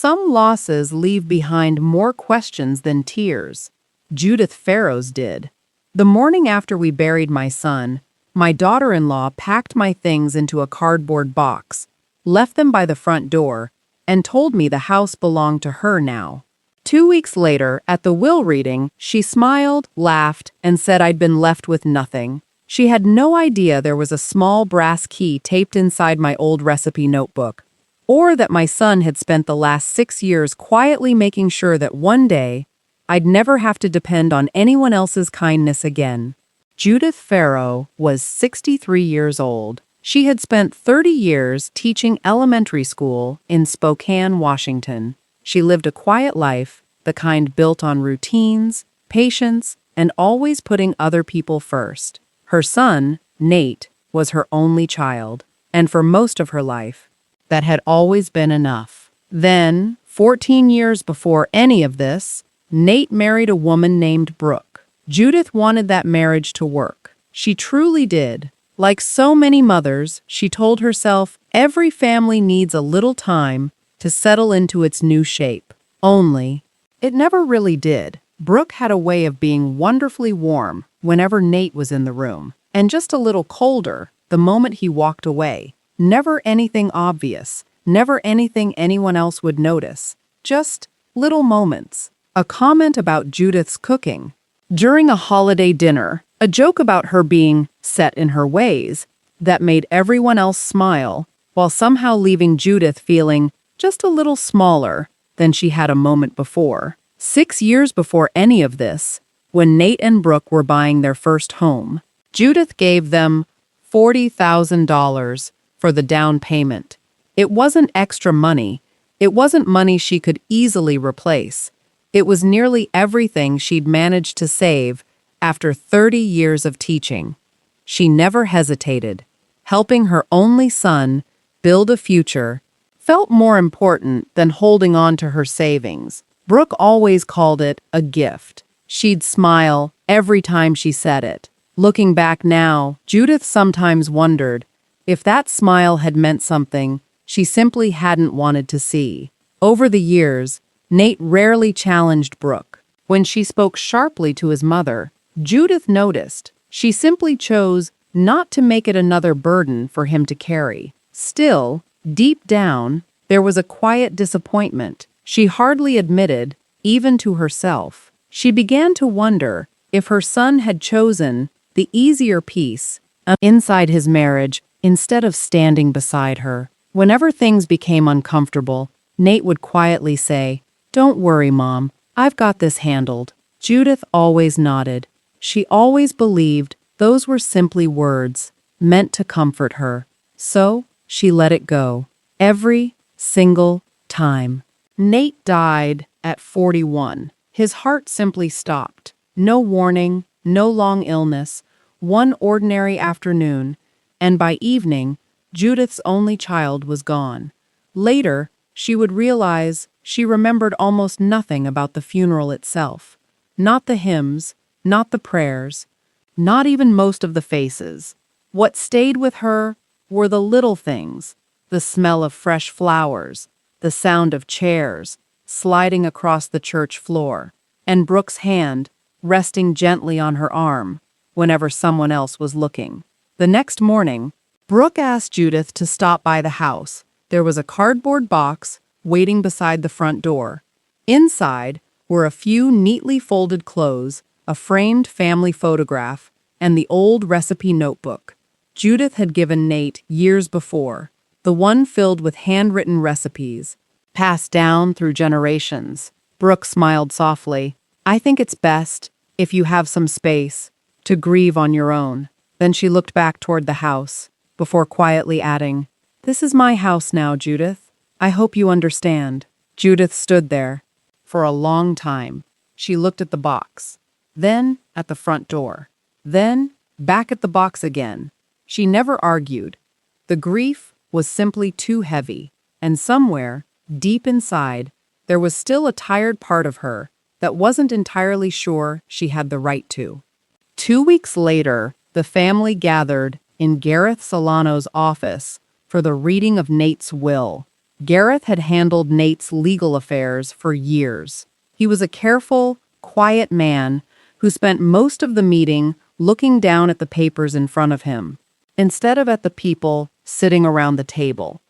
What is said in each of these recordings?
some losses leave behind more questions than tears. Judith Farrow's did. The morning after we buried my son, my daughter-in-law packed my things into a cardboard box, left them by the front door, and told me the house belonged to her now. 2 weeks later, at the will reading, she smiled, laughed, and said I'd been left with nothing. She had no idea there was a small brass key taped inside my old recipe notebook, or that my son had spent the last 6 years quietly making sure that one day I'd never have to depend on anyone else's kindness again. Judith Farrow was 63 years old. She had spent 30 years teaching elementary school in Spokane, Washington. She lived a quiet life, the kind built on routines, patience, and always putting other people first. Her son, Nate, was her only child, and for most of her life, that had always been enough. Then, 14 years before any of this, Nate married a woman named Brooke. Judith wanted that marriage to work. She truly did. Like so many mothers, she told herself every family needs a little time to settle into its new shape. Only, it never really did. Brooke had a way of being wonderfully warm whenever Nate was in the room, and just a little colder the moment he walked away. Never anything obvious, never anything anyone else would notice. Just little moments. A comment about Judith's cooking. During a holiday dinner, a joke about her being set in her ways that made everyone else smile, while somehow leaving Judith feeling just a little smaller than she had a moment before. 6 years before any of this, when Nate and Brooke were buying their first home, Judith gave them $40,000 for the down payment. It wasn't extra money. It wasn't money she could easily replace. It was nearly everything she'd managed to save after 30 years of teaching. She never hesitated. Helping her only son build a future felt more important than holding on to her savings. Brooke always called it a gift. She'd smile every time she said it. Looking back now, Judith sometimes wondered if that smile had meant something she simply hadn't wanted to see. Over the years, Nate rarely challenged Brooke. When she spoke sharply to his mother, Judith noticed. She simply chose not to make it another burden for him to carry. Still, deep down, there was a quiet disappointment she hardly admitted, even to herself. She began to wonder if her son had chosen the easier piece inside his marriage instead of standing beside her. Whenever things became uncomfortable, Nate would quietly say, "Don't worry, Mom. I've got this handled." Judith always nodded. She always believed those were simply words, meant to comfort her. So, she let it go. Every single time. Nate died at 41. His heart simply stopped. No warning, no long illness, one ordinary afternoon, and by evening, Judith's only child was gone. Later, she would realize she remembered almost nothing about the funeral itself. Not the hymns, not the prayers, not even most of the faces. What stayed with her were the little things, the smell of fresh flowers, the sound of chairs sliding across the church floor, and Brooke's hand resting gently on her arm whenever someone else was looking. The next morning, Brooke asked Judith to stop by the house. There was a cardboard box waiting beside the front door. Inside were a few neatly folded clothes, a framed family photograph, and the old recipe notebook Judith had given Nate years before, the one filled with handwritten recipes, passed down through generations. Brooke smiled softly. "I think it's best, if you have some space, to grieve on your own." Then she looked back toward the house, before quietly adding, "This is my house now, Judith. I hope you understand." Judith stood there. For a long time, she looked at the box, then at the front door, then back at the box again. She never argued. The grief was simply too heavy, and somewhere, deep inside, there was still a tired part of her that wasn't entirely sure she had the right to. 2 weeks later, the family gathered in Gareth Solano's office for the reading of Nate's will. Gareth had handled Nate's legal affairs for years. He was a careful, quiet man who spent most of the meeting looking down at the papers in front of him, instead of at the people sitting around the table.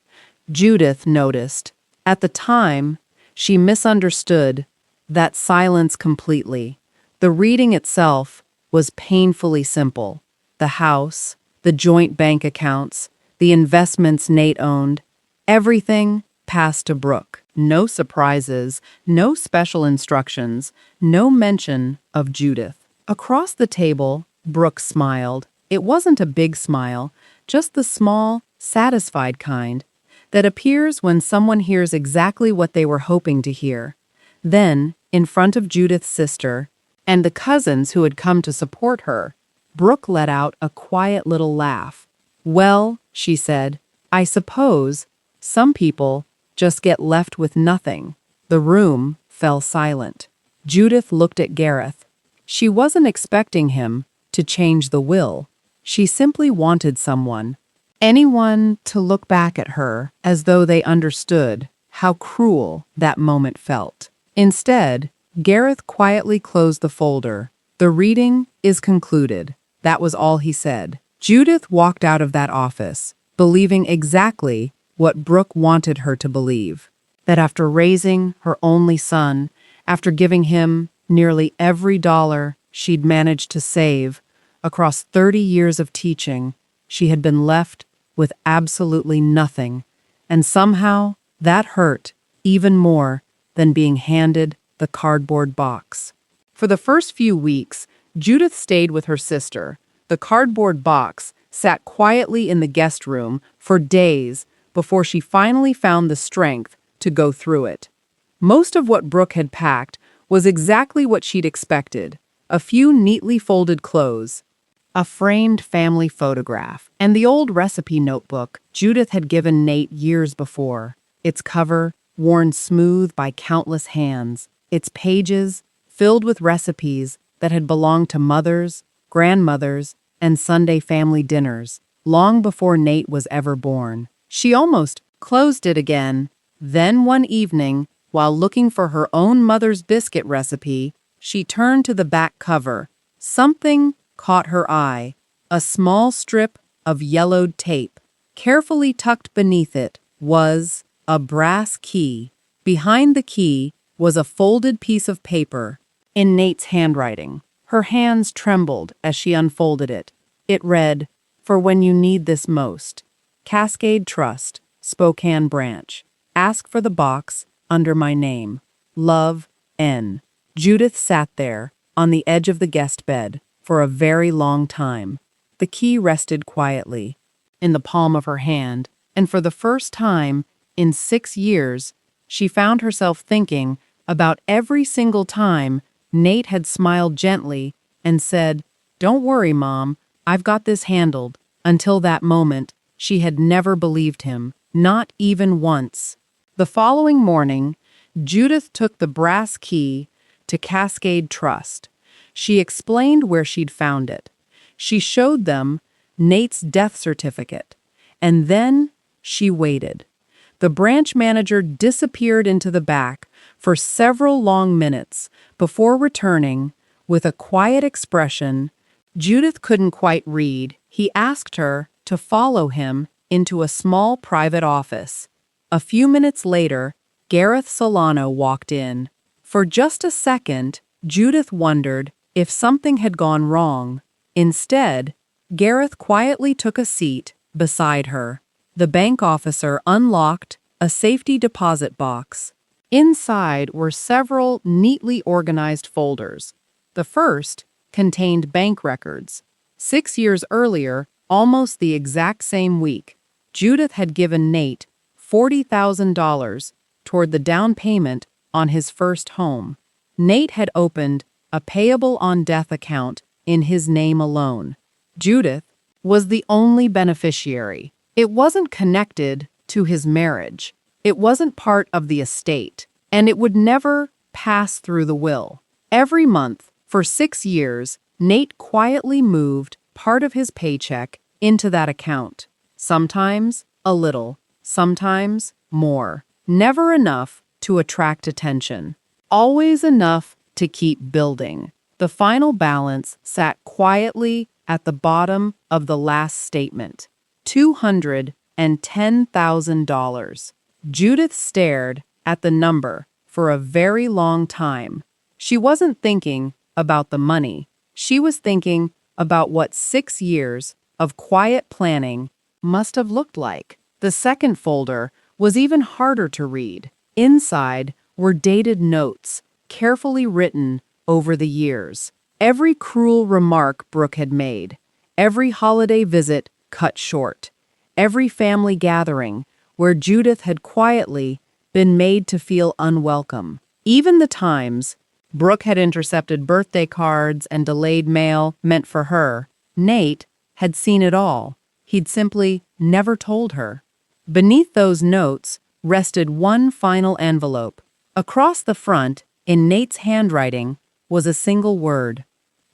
Judith noticed. At the time, she misunderstood that silence completely. The reading itself was painfully simple. The house, the joint bank accounts, the investments Nate owned, everything passed to Brooke. No surprises, no special instructions, no mention of Judith. Across the table, Brooke smiled. It wasn't a big smile, just the small, satisfied kind that appears when someone hears exactly what they were hoping to hear. Then, in front of Judith's sister and the cousins who had come to support her, Brooke let out a quiet little laugh. "Well," she said, "I suppose some people just get left with nothing." The room fell silent. Judith looked at Gareth. She wasn't expecting him to change the will. She simply wanted anyone to look back at her as though they understood how cruel that moment felt. Instead, Gareth quietly closed the folder. "The reading is concluded." That was all he said. Judith walked out of that office, believing exactly what Brooke wanted her to believe. That after raising her only son, after giving him nearly every dollar she'd managed to save across 30 years of teaching, she had been left with absolutely nothing. And somehow that hurt even more than being handed the cardboard box. For the first few weeks, Judith stayed with her sister. The cardboard box sat quietly in the guest room for days before she finally found the strength to go through it. Most of what Brooke had packed was exactly what she'd expected: a few neatly folded clothes, a framed family photograph, and the old recipe notebook Judith had given Nate years before, its cover worn smooth by countless hands, its pages filled with recipes that had belonged to mothers, grandmothers, and Sunday family dinners, long before Nate was ever born. She almost closed it again. Then one evening, while looking for her own mother's biscuit recipe, she turned to the back cover. Something caught her eye: a small strip of yellowed tape. Carefully tucked beneath it was a brass key. Behind the key was a folded piece of paper in Nate's handwriting. Her hands trembled as she unfolded it. It read, "For when you need this most. Cascade Trust, Spokane Branch. Ask for the box under my name. Love, N." Judith sat there, on the edge of the guest bed, for a very long time. The key rested quietly in the palm of her hand, and for the first time in 6 years, she found herself thinking about every single time Nate had smiled gently and said, "Don't worry, Mom, I've got this handled." Until that moment, she had never believed him, not even once. The following morning, Judith took the brass key to Cascade Trust. She explained where she'd found it. She showed them Nate's death certificate. And then she waited. The branch manager disappeared into the back for several long minutes before returning with a quiet expression Judith couldn't quite read. He asked her to follow him into a small private office. A few minutes later, Gareth Solano walked in. For just a second, Judith wondered if something had gone wrong. Instead, Gareth quietly took a seat beside her. The bank officer unlocked a safety deposit box. Inside were several neatly organized folders. The first contained bank records. 6 years earlier, almost the exact same week, Judith had given Nate $40,000 toward the down payment on his first home. Nate had opened a payable on death account in his name alone. Judith was the only beneficiary. It wasn't connected to his marriage. It wasn't part of the estate, and it would never pass through the will. Every month, for 6 years, Nate quietly moved part of his paycheck into that account. Sometimes a little, sometimes more. Never enough to attract attention. Always enough to keep building. The final balance sat quietly at the bottom of the last statement. $210,000. Judith stared at the number for a very long time. She wasn't thinking about the money. She was thinking about what 6 years of quiet planning must have looked like. The second folder was even harder to read. Inside were dated notes, carefully written over the years. Every cruel remark Brooke had made, every holiday visit cut short, every family gathering where Judith had quietly been made to feel unwelcome. Even the times Brooke had intercepted birthday cards and delayed mail meant for her, Nate had seen it all. He'd simply never told her. Beneath those notes rested one final envelope. Across the front, in Nate's handwriting, was a single word.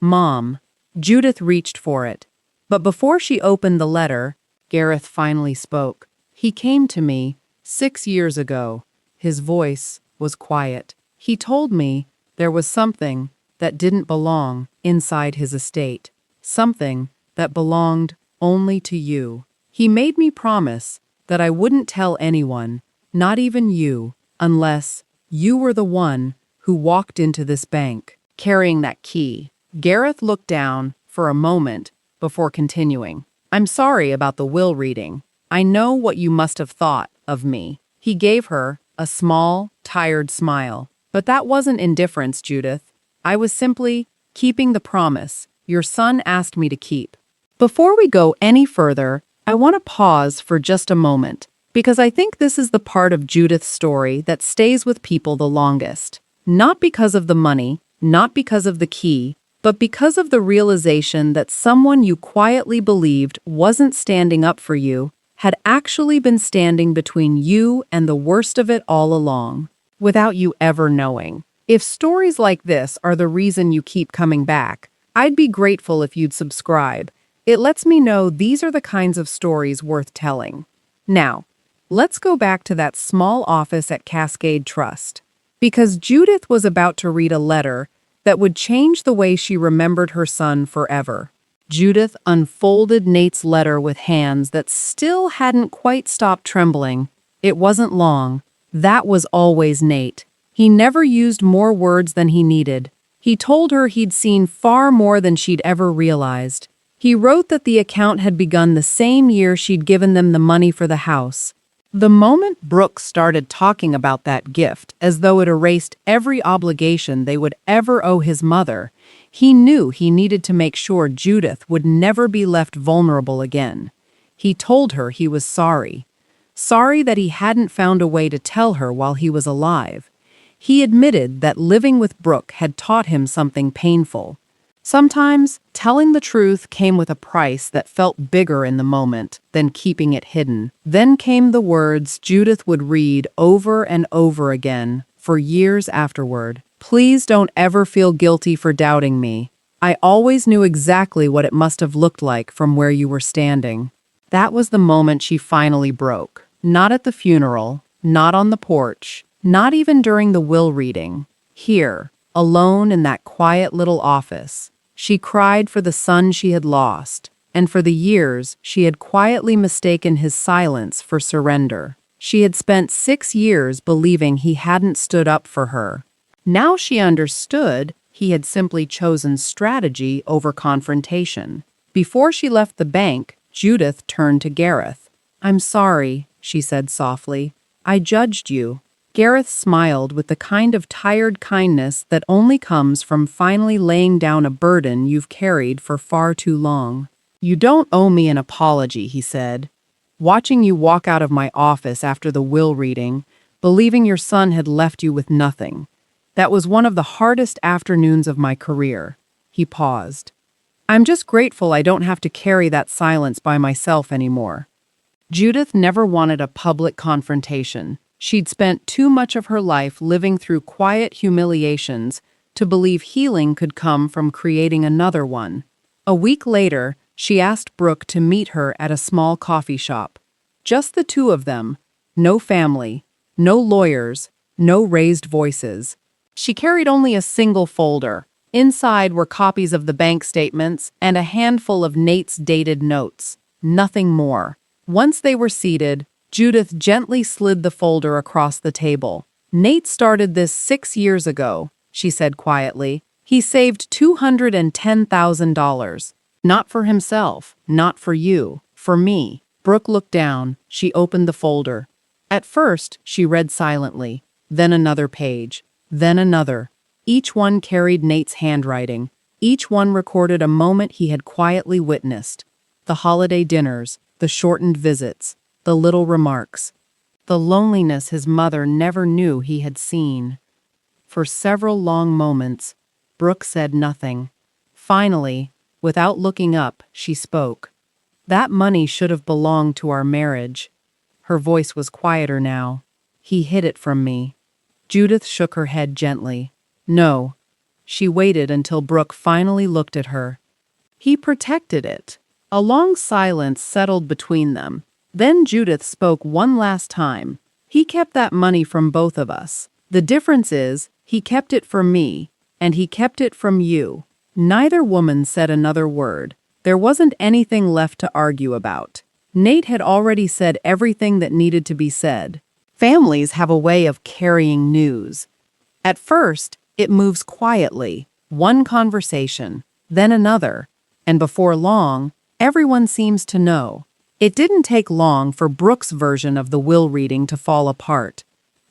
Mom. Judith reached for it. But before she opened the letter, Gareth finally spoke. He came to me 6 years ago. His voice was quiet. He told me there was something that didn't belong inside his estate. Something that belonged only to you. He made me promise that I wouldn't tell anyone, not even you, unless you were the one who walked into this bank, carrying that key. Gareth looked down for a moment before continuing. I'm sorry about the will reading. I know what you must have thought of me. He gave her a small, tired smile. But that wasn't indifference, Judith. I was simply keeping the promise your son asked me to keep. Before we go any further, I want to pause for just a moment, because I think this is the part of Judith's story that stays with people the longest. Not because of the money, not because of the key, but because of the realization that someone you quietly believed wasn't standing up for you had actually been standing between you and the worst of it all along, without you ever knowing. If stories like this are the reason you keep coming back, I'd be grateful if you'd subscribe. It lets me know these are the kinds of stories worth telling. Now, let's go back to that small office at Cascade Trust, because Judith was about to read a letter that would change the way she remembered her son forever. Judith unfolded Nate's letter with hands that still hadn't quite stopped trembling. It wasn't long. That was always Nate. He never used more words than he needed. He told her he'd seen far more than she'd ever realized. He wrote that the account had begun the same year she'd given them the money for the house. The moment Brooke started talking about that gift, as though it erased every obligation they would ever owe his mother, he knew he needed to make sure Judith would never be left vulnerable again. He told her he was sorry. Sorry that he hadn't found a way to tell her while he was alive. He admitted that living with Brooke had taught him something painful. Sometimes, telling the truth came with a price that felt bigger in the moment than keeping it hidden. Then came the words Judith would read over and over again for years afterward. Please don't ever feel guilty for doubting me. I always knew exactly what it must have looked like from where you were standing. That was the moment she finally broke. Not at the funeral, not on the porch, not even during the will reading. Here, alone in that quiet little office, she cried for the son she had lost, and for the years she had quietly mistaken his silence for surrender. She had spent 6 years believing he hadn't stood up for her. Now she understood he had simply chosen strategy over confrontation. Before she left the bank, Judith turned to Gareth. I'm sorry, she said softly. I judged you. Gareth smiled with the kind of tired kindness that only comes from finally laying down a burden you've carried for far too long. You don't owe me an apology, he said. Watching you walk out of my office after the will reading, believing your son had left you with nothing. That was one of the hardest afternoons of my career. He paused. I'm just grateful I don't have to carry that silence by myself anymore. Judith never wanted a public confrontation. She'd spent too much of her life living through quiet humiliations to believe healing could come from creating another one. A week later, she asked Brooke to meet her at a small coffee shop. Just the two of them, no family, no lawyers, no raised voices. She carried only a single folder. Inside were copies of the bank statements and a handful of Nate's dated notes. Nothing more. Once they were seated, Judith gently slid the folder across the table. "Nate started this 6 years ago," she said quietly. "He saved $210,000. Not for himself, not for you, for me." Brooke looked down. She opened the folder. At first, she read silently, then another page, then another. Each one carried Nate's handwriting. Each one recorded a moment he had quietly witnessed. The holiday dinners, the shortened visits, the little remarks, the loneliness his mother never knew he had seen. For several long moments, Brooke said nothing. Finally, without looking up, she spoke. "That money should have belonged to our marriage." Her voice was quieter now. "He hid it from me." Judith shook her head gently. "No." She waited until Brooke finally looked at her. "He protected it." A long silence settled between them. Then Judith spoke one last time. "He kept that money from both of us. The difference is, he kept it from me, and he kept it from you." Neither woman said another word. There wasn't anything left to argue about. Nate had already said everything that needed to be said. Families have a way of carrying news. At first, it moves quietly, one conversation, then another, and before long, everyone seems to know. It didn't take long for Brooke's version of the will reading to fall apart.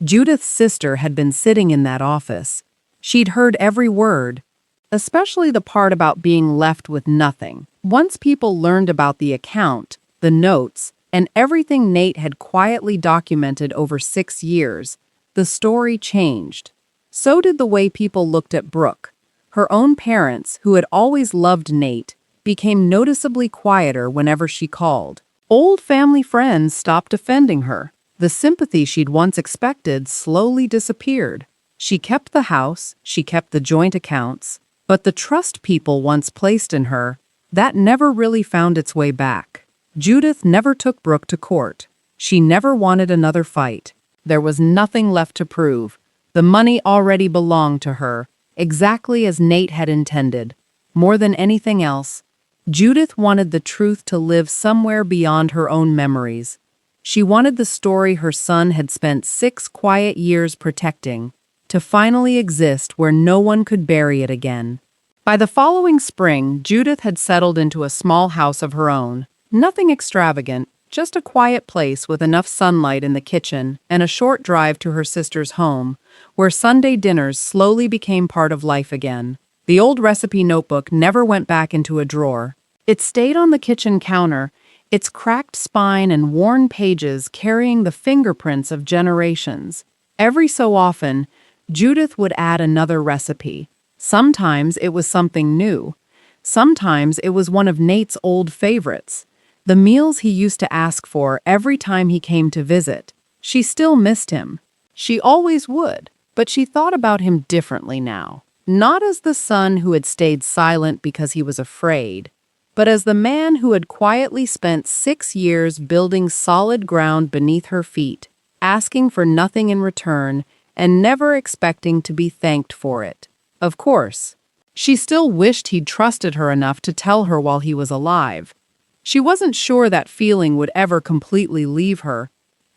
Judith's sister had been sitting in that office. She'd heard every word, especially the part about being left with nothing. Once people learned about the account, the notes, and everything Nate had quietly documented over 6 years, the story changed. So did the way people looked at Brooke. Her own parents, who had always loved Nate, became noticeably quieter whenever she called. Old family friends stopped defending her. The sympathy she'd once expected slowly disappeared. She kept the house, she kept the joint accounts, but the trust people once placed in her, that never really found its way back. Judith never took Brooke to court. She never wanted another fight. There was nothing left to prove. The money already belonged to her, exactly as Nate had intended. More than anything else, Judith wanted the truth to live somewhere beyond her own memories. She wanted the story her son had spent 6 quiet years protecting to finally exist where no one could bury it again. By the following spring, Judith had settled into a small house of her own. Nothing extravagant, just a quiet place with enough sunlight in the kitchen and a short drive to her sister's home, where Sunday dinners slowly became part of life again. The old recipe notebook never went back into a drawer. It stayed on the kitchen counter, its cracked spine and worn pages carrying the fingerprints of generations. Every so often, Judith would add another recipe. Sometimes it was something new. Sometimes it was one of Nate's old favorites. The meals he used to ask for every time he came to visit. She still missed him. She always would, but she thought about him differently now. Not as the son who had stayed silent because he was afraid, but as the man who had quietly spent 6 years building solid ground beneath her feet, asking for nothing in return and never expecting to be thanked for it. Of course, she still wished he'd trusted her enough to tell her while he was alive. She wasn't sure that feeling would ever completely leave her,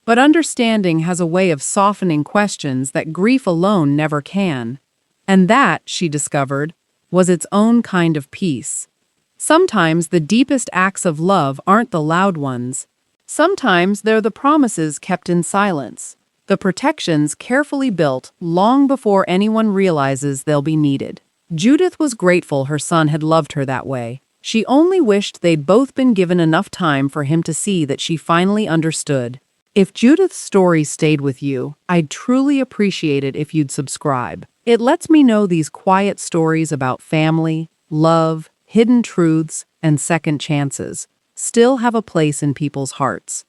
but understanding has a way of softening questions that grief alone never can. And that, she discovered, was its own kind of peace. Sometimes the deepest acts of love aren't the loud ones. Sometimes they're the promises kept in silence, the protections carefully built long before anyone realizes they'll be needed. Judith was grateful her son had loved her that way. She only wished they'd both been given enough time for him to see that she finally understood. If Judith's story stayed with you, I'd truly appreciate it if you'd subscribe. It lets me know these quiet stories about family, love, hidden truths, and second chances still have a place in people's hearts.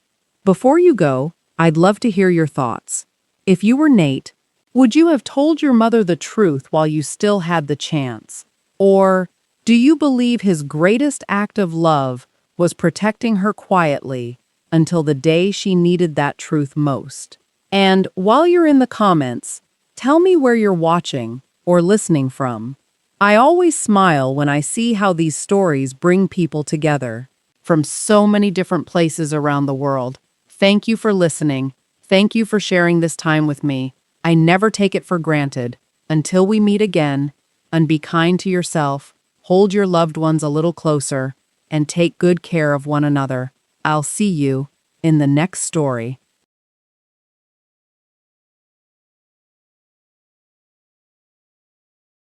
Before you go, I'd love to hear your thoughts. If you were Nate, would you have told your mother the truth while you still had the chance? Or do you believe his greatest act of love was protecting her quietly until the day she needed that truth most. And while you're in the comments, tell me where you're watching or listening from. I always smile when I see how these stories bring people together from so many different places around the world. Thank you for listening. Thank you for sharing this time with me. I never take it for granted. Until we meet again, and be kind to yourself, hold your loved ones a little closer, and take good care of one another. I'll see you in the next story.